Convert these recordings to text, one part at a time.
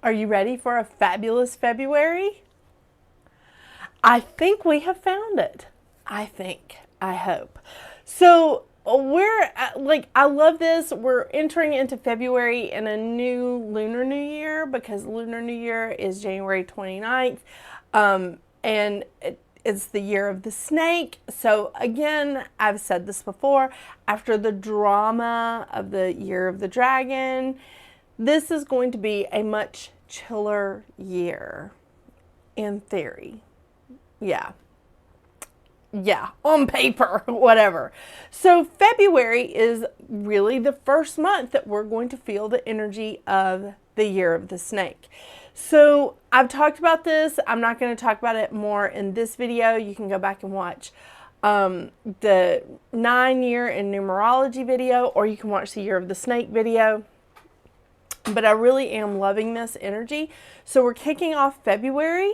Are you ready for a fabulous February? I think we have found it. I hope. So I love this. We're entering into February in a new Lunar New Year because Lunar New Year is January 29th. And it's the year of the snake. So again, I've said this before, after the drama of the year of the dragon, this is going to be a much chiller year in theory. Yeah, on paper, whatever. So February is really the first month that we're going to feel the energy of the year of the snake. So I've talked about this. I'm not going to talk about it more in this video. You can go back and watch the 9-year in numerology video, or you can watch the year of the snake video. But I really am loving this energy. So we're kicking off February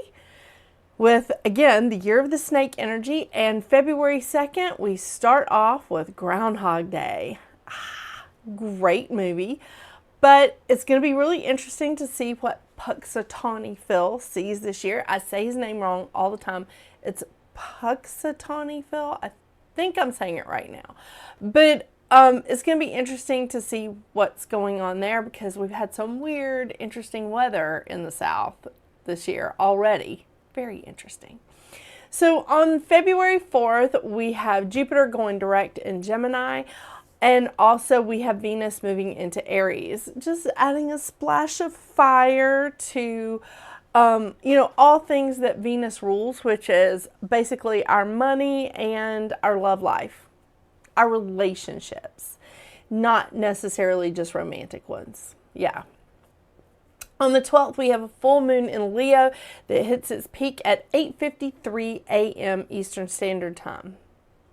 with, again, the year of the snake energy. And February 2nd, we start off with Groundhog Day. Great movie. But it's going to be really interesting to see what Punxsutawney Phil sees this year. I say his name wrong all the time. It's Punxsutawney Phil. I think I'm saying it right now. But it's going to be interesting to see what's going on there because we've had some weird, interesting weather in the South this year already. Very interesting. So on February 4th, we have Jupiter going direct in Gemini. And also we have Venus moving into Aries, just adding a splash of fire to, all things that Venus rules, which is basically our money and our love life, our relationships, not necessarily just romantic ones. Yeah. On the 12th, we have a full moon in Leo that hits its peak at 8:53 a.m. Eastern Standard Time.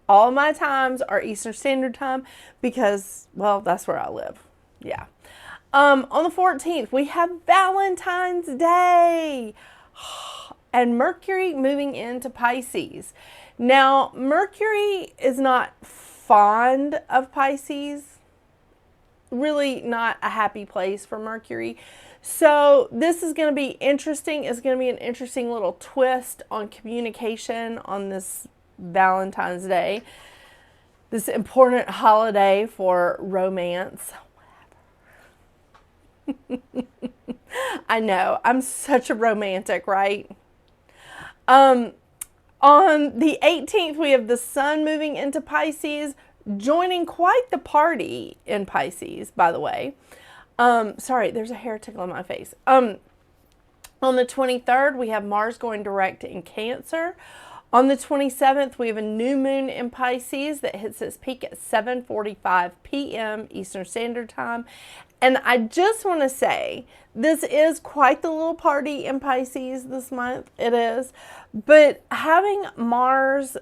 All my times are Eastern Standard Time because, well, that's where I live. Yeah. On the 14th, we have Valentine's Day and Mercury moving into Pisces. Now, Mercury is not fond of Pisces. Really not a happy place for Mercury. So this is going to be interesting. It's going to be an interesting little twist on communication on this Valentine's Day, this important holiday for romance. I know, I'm such a romantic, right? On the 18th, we have the sun moving into Pisces, joining quite the party in Pisces, by the way. Sorry, there's a hair tickle on my face. On the 23rd, we have Mars going direct in Cancer. On the 27th, we have a new moon in Pisces that hits its peak at 7:45 p.m. Eastern Standard Time. And I just want to say, this is quite the little party in Pisces this month. It is. But having Mars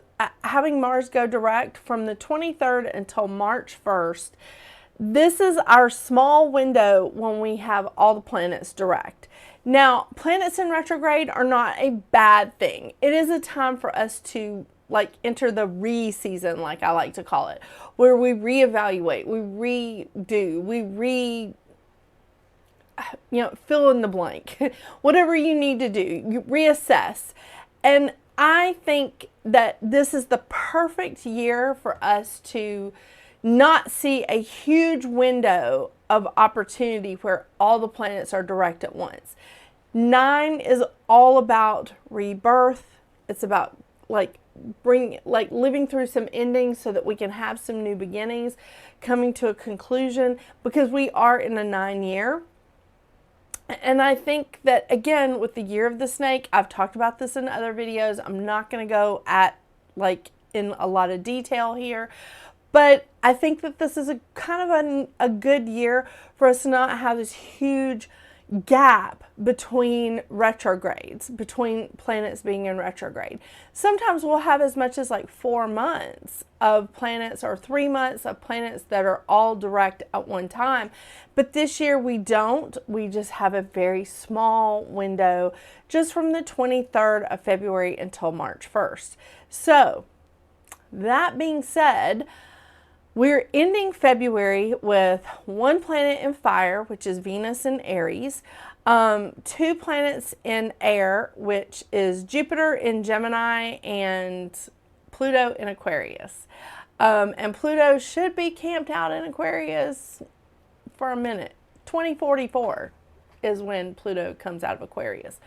go direct from the 23rd until March 1st, this is our small window when we have all the planets direct. Now, planets in retrograde are not a bad thing. It is a time for us to enter the re-season, like I like to call it, where we reevaluate, we redo, we fill in the blank. Whatever you need to do, you reassess. And I think that this is the perfect year for us to not see a huge window of opportunity where all the planets are direct at once. 9 is all about rebirth. It's about living through some endings so that we can have some new beginnings, coming to a conclusion, because we are in a 9-year. And I think that, again, with the year of the snake, I've talked about this in other videos. I'm not going to go in a lot of detail here. But I think that this is a kind of a good year for us to not have this huge gap between retrogrades, between planets being in retrograde. Sometimes we'll have as much as 4 months of planets or 3 months of planets that are all direct at one time. But this year we don't. We just have a very small window just from the 23rd of February until March 1st. So that being said, We're ending February with one planet in fire, which is Venus in Aries, two planets in air, which is Jupiter in Gemini and Pluto in Aquarius. And Pluto should be camped out in Aquarius for a minute. 2044 is when Pluto comes out of Aquarius.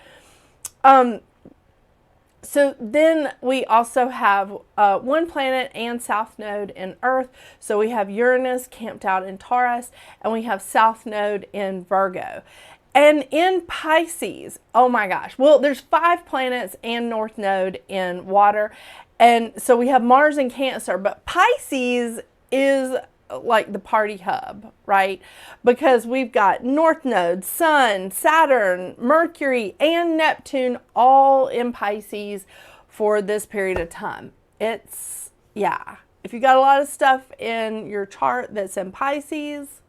So then we also have one planet and south node in Earth. So we have Uranus camped out in Taurus, and we have south node in Virgo. And in Pisces, oh my gosh, well, there's 5 planets and north node in water. And so we have Mars in Cancer, but Pisces is like the party hub, right? Because we've got North Node, Sun, Saturn, Mercury, and Neptune all in Pisces for this period of time. It's, yeah, if you got a lot of stuff in your chart that's in Pisces,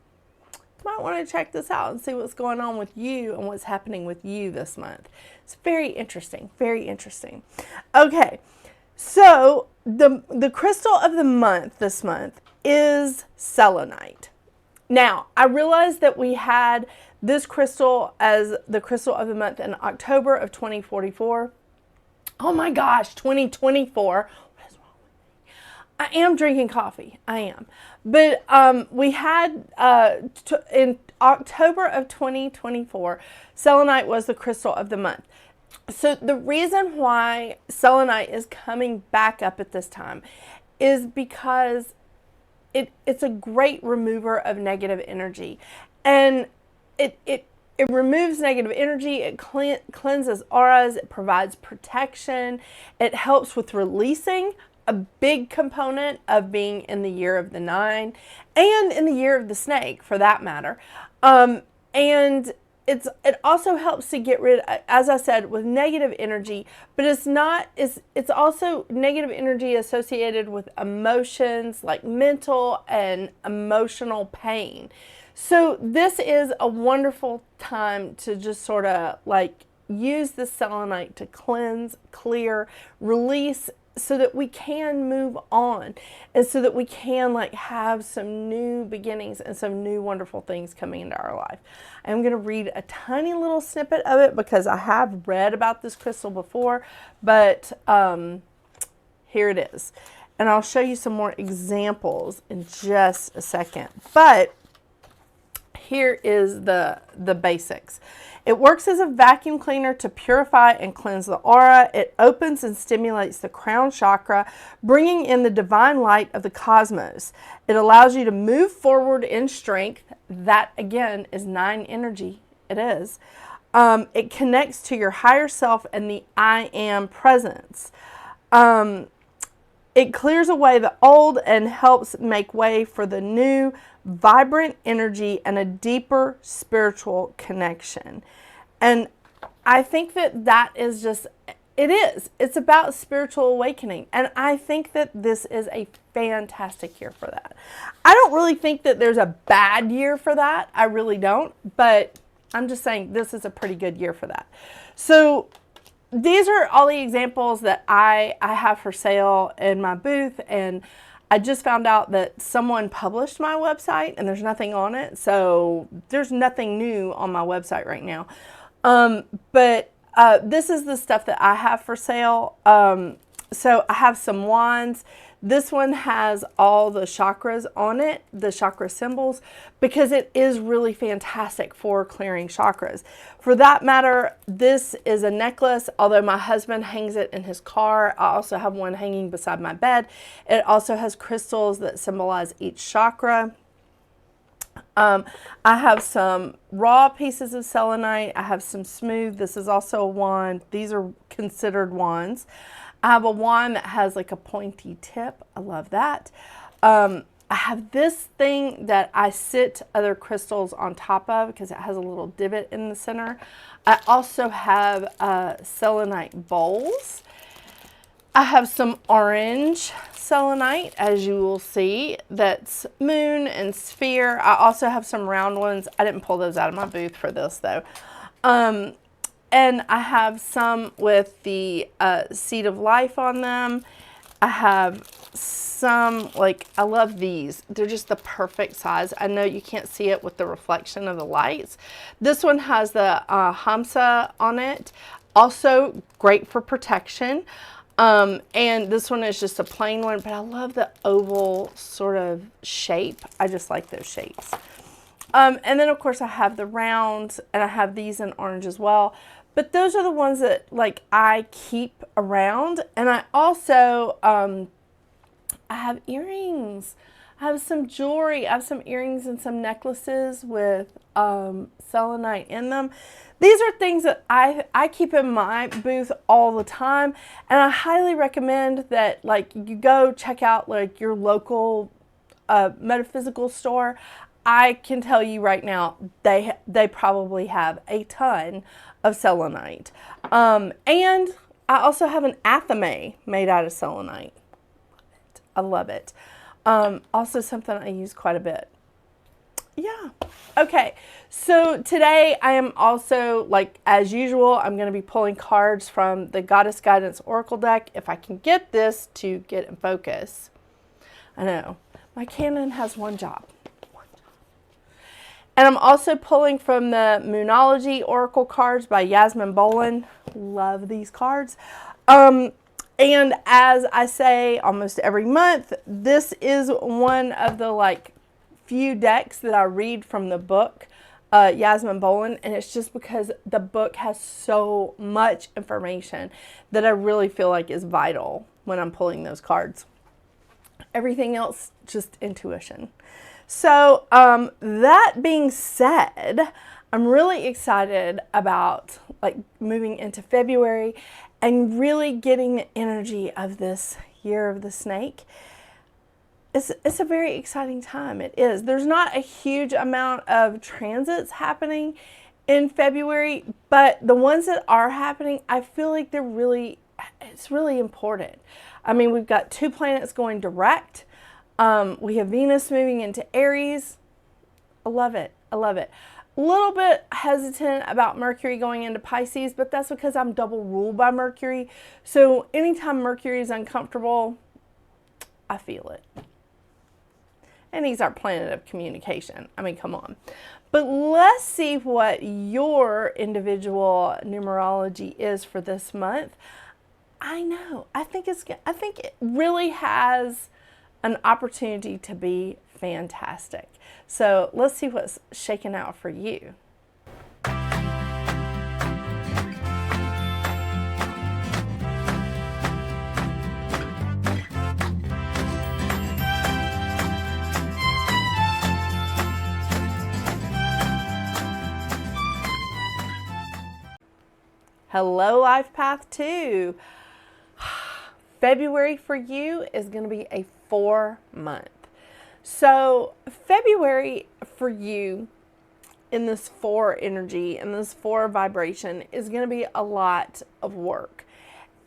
you might want to check this out and see what's going on with you and what's happening with you this month. It's very interesting, very interesting. Okay, so the crystal of the month this month is selenite. Now, I realized that we had this crystal as the crystal of the month in October of 2044. Oh my gosh, 2024. What is wrong with me? I am drinking coffee. I am. But we had, in October of 2024, selenite was the crystal of the month. So the reason why selenite is coming back up at this time is because it's a great remover of negative energy, and it removes negative energy. It cleanses auras. It provides protection. It helps with releasing, a big component of being in the year of the 9 and in the year of the snake, for that matter. And it also helps to get rid, as I said, with negative energy, but it's also negative energy associated with emotions like mental and emotional pain. So this is a wonderful time to just sort of like use the selenite to cleanse, clear, release, so that we can move on and so that we can like have some new beginnings and some new wonderful things coming into our life. I'm going to read a tiny little snippet of it because I have read about this crystal before, but here it is. And I'll show you some more examples in just a second. But here is the basics. It works as a vacuum cleaner to purify and cleanse the aura. It opens and stimulates the crown chakra, bringing in the divine light of the cosmos. It allows you to move forward in strength. That, again, is 9 energy. It is. It connects to your higher self and the I am presence. It clears away the old and helps make way for the new, vibrant energy and a deeper spiritual connection. And I think that is just, it's about spiritual awakening. And I think that this is a fantastic year for that. I don't really think that there's a bad year for that. I really don't. But I'm just saying this is a pretty good year for that. So these are all the examples that I have for sale in my booth, and I just found out that someone published my website and there's nothing on it, so there's nothing new on my website right now. But this is the stuff that I have for sale. So I have some wands. This one has all the chakras on it, the chakra symbols, because it is really fantastic for clearing chakras. For that matter, this is a necklace, although my husband hangs it in his car. I also have one hanging beside my bed. It also has crystals that symbolize each chakra. I have some raw pieces of selenite. I have some smooth. This is also a wand. These are considered wands. I have a wand that has like a pointy tip. I love that. I have this thing that I sit other crystals on top of because it has a little divot in the center. I also have selenite bowls. I have some orange selenite, as you will see, that's moon and sphere. I also have some round ones. I didn't pull those out of my booth for this though. And I have some with the seed of life on them. I have some, like, I love these. They're just the perfect size. I know you can't see it with the reflection of the lights. This one has the Hamsa on it. Also great for protection. And this one is just a plain one, but I love the oval sort of shape. I just like those shapes. And then of course I have the round, and I have these in orange as well. But those are the ones that, like, I keep around. And I also, I have earrings. I have some jewelry. I have some earrings and some necklaces with selenite in them. These are things that I keep in my booth all the time. And I highly recommend that, like, you go check out, like, your local metaphysical store. I can tell you right now, they probably have a ton of selenite. And I also have an athame made out of selenite. I love it. Also something I use quite a bit. Yeah. Okay. So today I am also, like, as usual, I'm going to be pulling cards from the Goddess Guidance Oracle deck. If I can get this to get in focus. I know. My Canon has one job. And I'm also pulling from the Moonology Oracle cards by Yasmin Boland. Love these cards. And as I say almost every month, this is one of the, like, few decks that I read from the book, Yasmin Boland. And it's just because the book has so much information that I really feel like is vital when I'm pulling those cards. Everything else, just intuition. So that being said, I'm really excited about, like, moving into February and really getting the energy of this year of the snake. It's a very exciting time. It is. There's not a huge amount of transits happening in February, but the ones that are happening, I feel like it's really important. I mean, we've got 2 planets going direct. We have Venus moving into Aries. I love it. I love it. A little bit hesitant about Mercury going into Pisces, but that's because I'm double ruled by Mercury. So anytime Mercury is uncomfortable, I feel it. And he's our planet of communication. I mean, come on. But let's see what your individual numerology is for this month. I know. I think it really has an opportunity to be fantastic. So let's see what's shaking out for you. Hello, Life Path 2. February for you is going to be a 4-month. So February for you in this 4 energy and this 4 vibration is going to be a lot of work.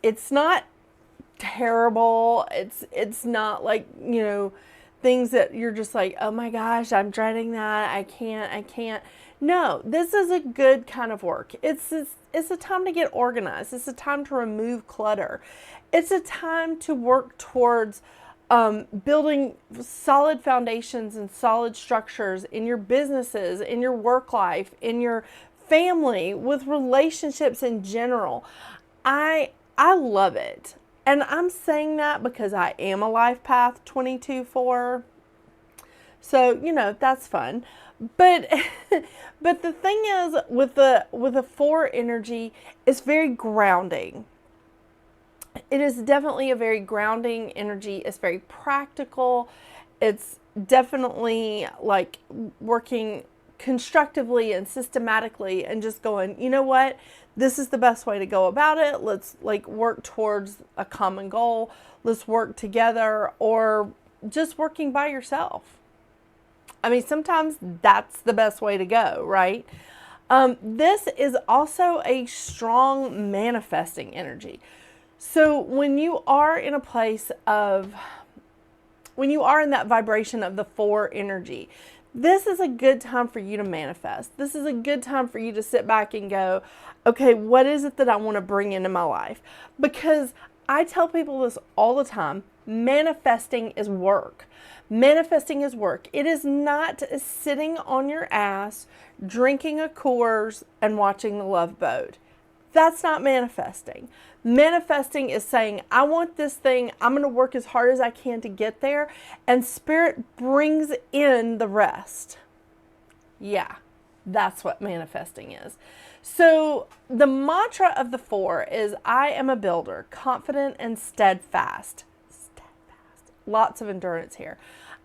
It's not terrible. It's not like, you know, things that you're just like, oh my gosh, I'm dreading that. I can't. No, this is a good kind of work. It's a time to get organized. It's a time to remove clutter. It's a time to work towards building solid foundations and solid structures in your businesses, in your work life, in your family, with relationships in general. I love it. And I'm saying that because I am a Life Path 22-4. So, you know, that's fun. But but the thing is with a 4 energy, it's very grounding. It is definitely a very grounding energy. It's very practical. It's definitely like working constructively and systematically and just going, you know what? This is the best way to go about it. Let's like work towards a common goal. Let's work together, or just working by yourself. I mean, sometimes that's the best way to go, right? This is also a strong manifesting energy. So when you are in a place of, when you are in that vibration of the 4 energy, this is a good time for you to manifest. This is a good time for you to sit back and go, okay, what is it that I want to bring into my life? Because I tell people this all the time. Manifesting is work. Manifesting is work. It is not sitting on your ass, drinking a Coors, and watching the Love Boat. That's not manifesting. Manifesting is saying, I want this thing. I'm going to work as hard as I can to get there. And Spirit brings in the rest. Yeah, that's what manifesting is. So the mantra of the 4 is, I am a builder, confident and steadfast. Steadfast. Lots of endurance here.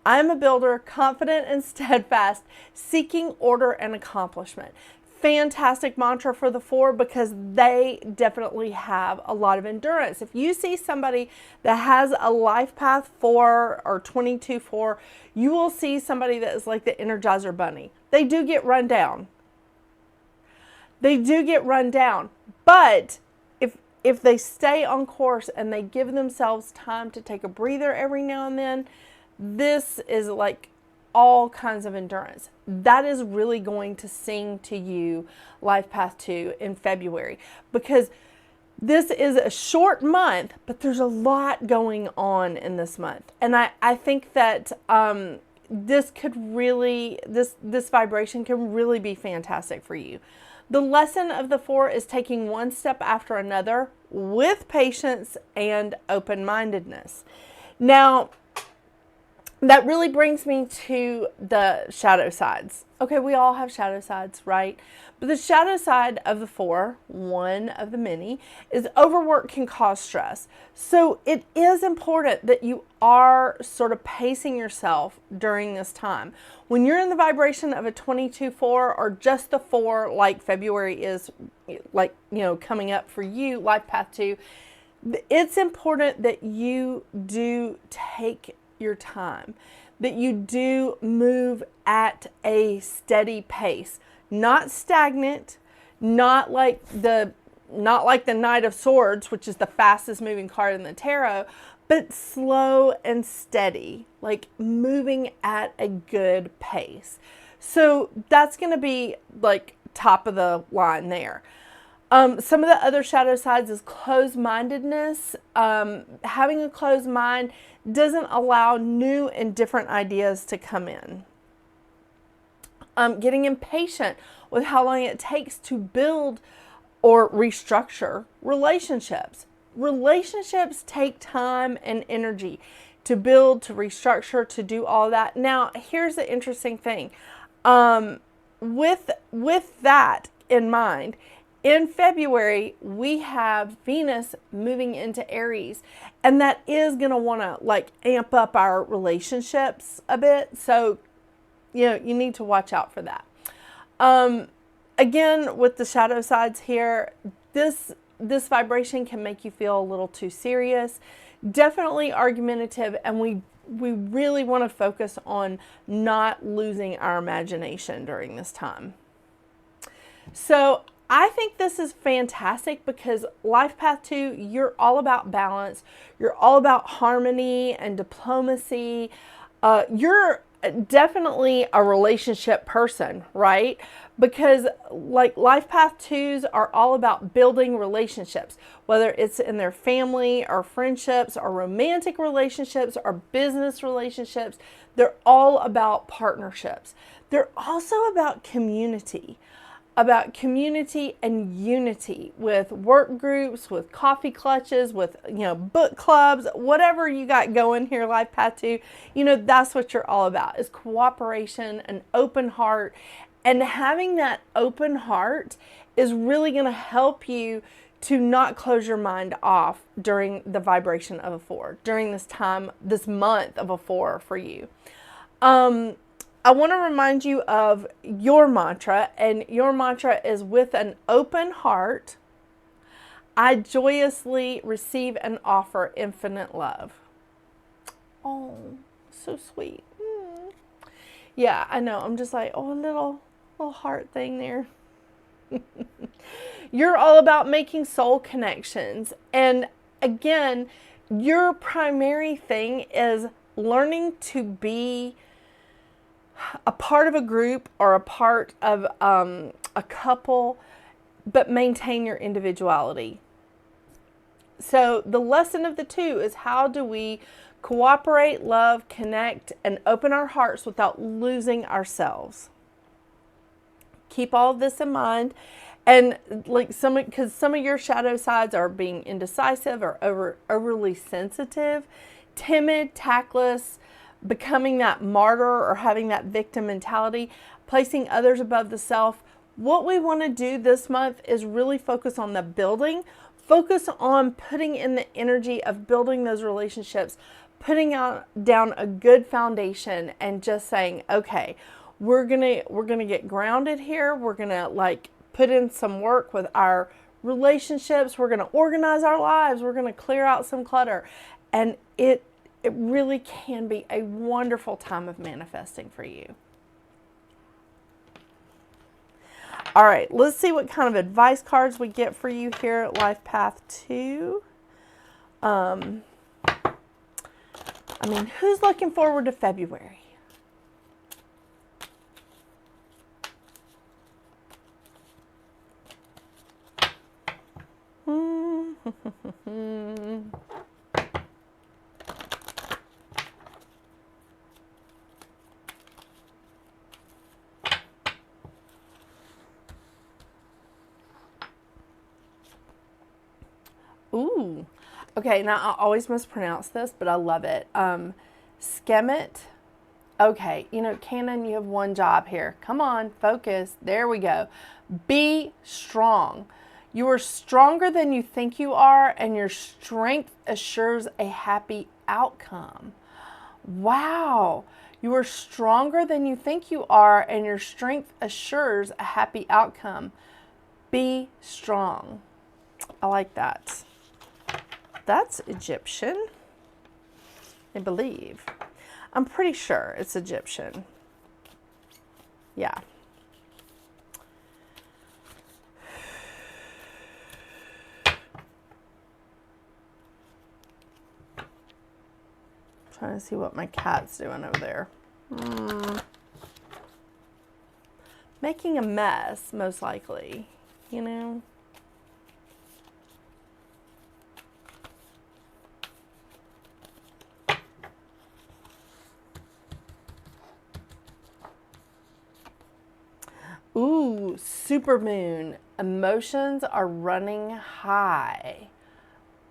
I am a builder, confident and steadfast, seeking order and accomplishment. Fantastic mantra for the 4 because they definitely have a lot of endurance. If you see somebody that has a life path 4 or 22-4, you will see somebody that is like the Energizer Bunny. They do get run down. They do get run down. But if they stay on course and they give themselves time to take a breather every now and then, this is like all kinds of endurance. That is really going to sing to you, Life Path 2, in February, because this is a short month, but there's a lot going on in this month. And I think that this could really, this vibration can really be fantastic for you. The lesson of the 4 is taking one step after another with patience and open-mindedness. Now, that really brings me to the shadow sides. Okay, we all have shadow sides, right? But the shadow side of the 4, one of the many, is overwork can cause stress. So it is important that you are sort of pacing yourself during this time. When you're in the vibration of a 22-4 or just the 4, like February is, like, you know, coming up for you, Life Path 2, it's important that you do take your time, that you do move at a steady pace, not stagnant, not like the Knight of Swords, which is the fastest moving card in the tarot, but slow and steady, like moving at a good pace. So that's going to be like top of the line there. Some of the other shadow sides is closed-mindedness. Having a closed mind doesn't allow new and different ideas to come in. Getting impatient with how long it takes to build or restructure relationships. Relationships take time and energy to build, to restructure, to do all that. Now, here's the interesting thing. With that in mind, in February, we have Venus moving into Aries, and that is going to want to like amp up our relationships a bit. So, you know, you need to watch out for that. Again, with the shadow sides here, this vibration can make you feel a little too serious, definitely argumentative, and we really want to focus on not losing our imagination during this time. So I think this is fantastic because Life Path 2, you're all about balance. You're all about harmony and diplomacy. You're definitely a relationship person, right? Because like Life Path 2s are all about building relationships, whether it's in their family or friendships or romantic relationships or business relationships. They're all about partnerships. They're also about community. About community and unity with work groups, with coffee clutches, with, you know, book clubs, whatever you got going here, Life Path 2, you know, that's what you're all about, is cooperation, an open heart. And having that open heart is really going to help you to not close your mind off during the vibration of a 4, during this time, this month of a 4 for you. I want to remind you of your mantra, and your mantra is, with an open heart, I joyously receive and offer infinite love. Oh, so sweet. Yeah, I know. I'm just like, oh, a little heart thing there. You're all about making soul connections. And again, your primary thing is learning to be a part of a group or a part of a couple, but maintain your individuality. So the lesson of the two is, how do we cooperate, love, connect, and open our hearts without losing ourselves? Keep all of this in mind. And like because some of your shadow sides are being indecisive or overly sensitive, timid, tactless, becoming that martyr or having that victim mentality, placing others above the self. What we want to do this month is really focus on the building, focus on putting in the energy of building those relationships, putting down a good foundation, and just saying, okay, we're gonna get grounded here. We're gonna like put in some work with our relationships. We're gonna organize our lives. We're gonna clear out some clutter, and it really can be a wonderful time of manifesting for you. All right, let's see what kind of advice cards we get for you here at Life Path 2. I mean, who's looking forward to February? Ooh. Okay, now I always mispronounce this, but I love it. Skemet. Okay, you know, Canon, you have one job here. Come on, focus. There we go. Be strong. You are stronger than you think you are, and your strength assures a happy outcome. Wow. You are stronger than you think you are, and your strength assures a happy outcome. Be strong. I like that. That's Egyptian, I believe. I'm pretty sure it's Egyptian. Yeah. Trying to see what my cat's doing over there. Making a mess, most likely, you know. Ooh, supermoon. Emotions are running high.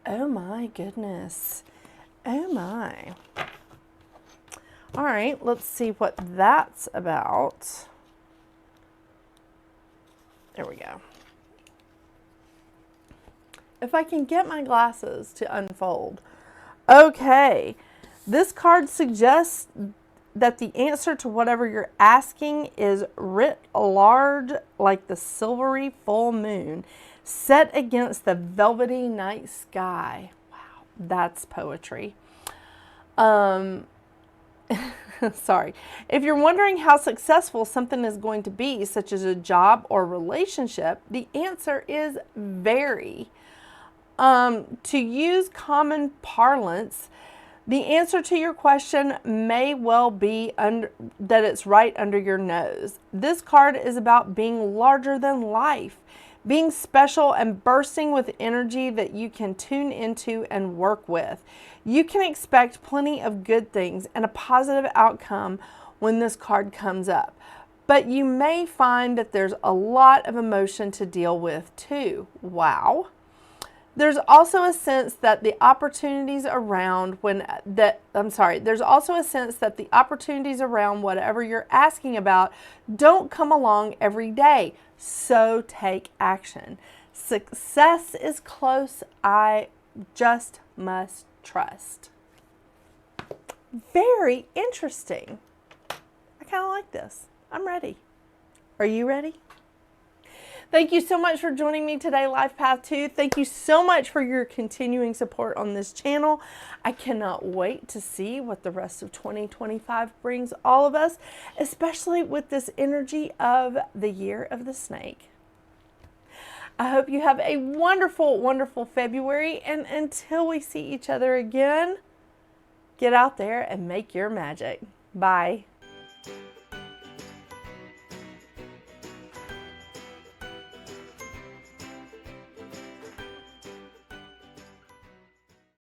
Oh my goodness. Oh my. All right, let's see what that's about. There we go. If I can get my glasses to unfold. Okay, this card suggests that the answer to whatever you're asking is writ large like the silvery full moon set against the velvety night sky. Wow, that's poetry. Sorry. If you're wondering how successful something is going to be, such as a job or relationship, the answer is very. To use common parlance, the answer to your question may well be that it's right under your nose. This card is about being larger than life, being special and bursting with energy that you can tune into and work with. You can expect plenty of good things and a positive outcome when this card comes up. But you may find that there's a lot of emotion to deal with too. Wow. There's also a sense that the opportunities around there's also a sense that the opportunities around whatever you're asking about don't come along every day. So take action. Success is close. I just must trust. Very interesting. I kind of like this. I'm ready. Are you ready? Thank you so much for joining me today, Life Path 2. Thank you so much for your continuing support on this channel. I cannot wait to see what the rest of 2025 brings all of us, especially with this energy of the year of the snake. I hope you have a wonderful, wonderful February, and until we see each other again, get out there and make your magic. Bye.